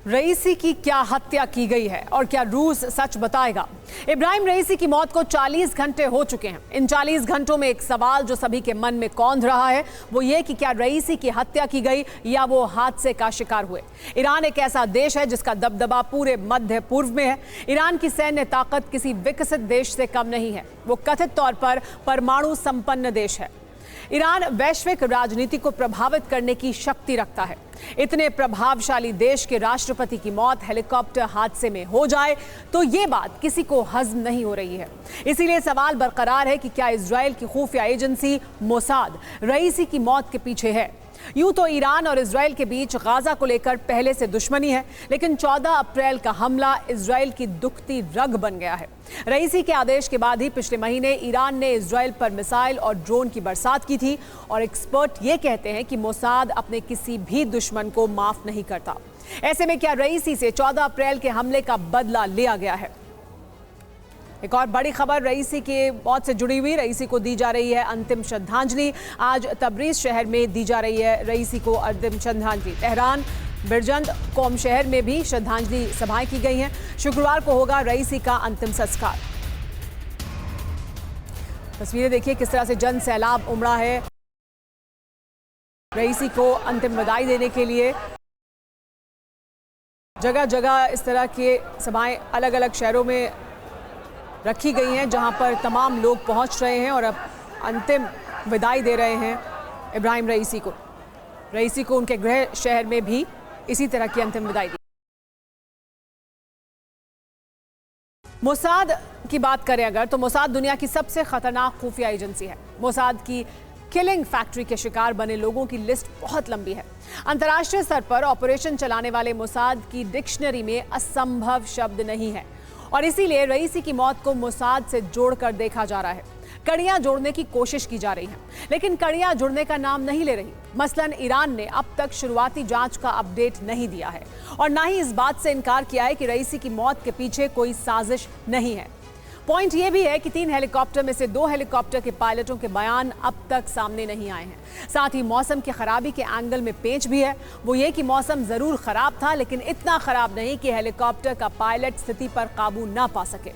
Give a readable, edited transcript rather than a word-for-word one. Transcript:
रईसी की क्या हत्या की गई है और क्या रूस सच बताएगा? इब्राहिम रईसी की मौत को 40 घंटे हो चुके हैं। इन 40 घंटों में एक सवाल जो सभी के मन में कौंध रहा है वो ये कि क्या रईसी की हत्या की गई या वो हादसे का शिकार हुए। ईरान एक ऐसा देश है जिसका दबदबा पूरे मध्य पूर्व में है। ईरान की सैन्य ताकत किसी विकसित देश से कम नहीं है। वो कथित तौर पर परमाणु संपन्न देश है। ईरान वैश्विक राजनीति को प्रभावित करने की शक्ति रखता है। इतने प्रभावशाली देश के राष्ट्रपति की मौत हेलीकॉप्टर हादसे में हो जाए तो ये बात किसी को हजम नहीं हो रही है। इसीलिए सवाल बरकरार है कि क्या इजराइल की खुफिया एजेंसी मोसाद रईसी की मौत के पीछे है। यूं तो ईरान और इजराइल के बीच गाजा को लेकर पहले से दुश्मनी है, लेकिन 14 अप्रैल का हमला इजराइल की दुखती रग बन गया है। रईसी के आदेश के बाद ही पिछले महीने ईरान ने इजराइल पर मिसाइल और ड्रोन की बरसात की थी और एक्सपर्ट ये कहते हैं कि मोसाद अपने किसी भी दुश्मन को माफ नहीं करता। ऐसे में क्या रईसी से 14 अप्रैल के हमले का बदला लिया गया है? एक और बड़ी खबर रईसी की मौत से जुड़ी हुई। रईसी को दी जा रही है अंतिम श्रद्धांजलि। आज तबरीज शहर में दी जा रही है रईसी को अंतिम श्रद्धांजलि। तेहरान, बिरजंद, कौम शहर में भी श्रद्धांजलि सभाएं की गई हैं। शुक्रवार को होगा रईसी का अंतिम संस्कार। तस्वीरें देखिए किस तरह से जन सैलाब उमड़ा है रईसी को अंतिम विदाई देने के लिए। जगह जगह इस तरह के सभाएं अलग अलग शहरों में रखी गई हैं जहां पर तमाम लोग पहुंच रहे हैं और अब अंतिम विदाई दे रहे हैं इब्राहिम रईसी को। रईसी को उनके गृह शहर में भी इसी तरह की अंतिम विदाई दी। मोसाद की बात करें अगर तो मोसाद दुनिया की सबसे खतरनाक खुफिया एजेंसी है। मोसाद की किलिंग फैक्ट्री के शिकार बने लोगों की लिस्ट बहुत लंबी है। अंतर्राष्ट्रीय स्तर पर ऑपरेशन चलाने वाले मोसाद की डिक्शनरी में असंभव शब्द नहीं है और इसीलिए रईसी की मौत को मोसाद से जोड़कर देखा जा रहा है। कड़ियां जोड़ने की कोशिश की जा रही है, लेकिन कड़ियां जुड़ने का नाम नहीं ले रही। मसलन ईरान ने अब तक शुरुआती जांच का अपडेट नहीं दिया है और ना ही इस बात से इनकार किया है कि रईसी की मौत के पीछे कोई साजिश नहीं है। पॉइंट यह भी है कि 3 हेलीकॉप्टर में से 2 हेलीकॉप्टर के पायलटों के बयान अब तक सामने नहीं आए हैं। साथ ही मौसम की खराबी के एंगल में पेंच भी है। वो ये कि मौसम जरूर खराब था, लेकिन इतना खराब नहीं कि हेलीकॉप्टर का पायलट स्थिति पर काबू ना पा सके।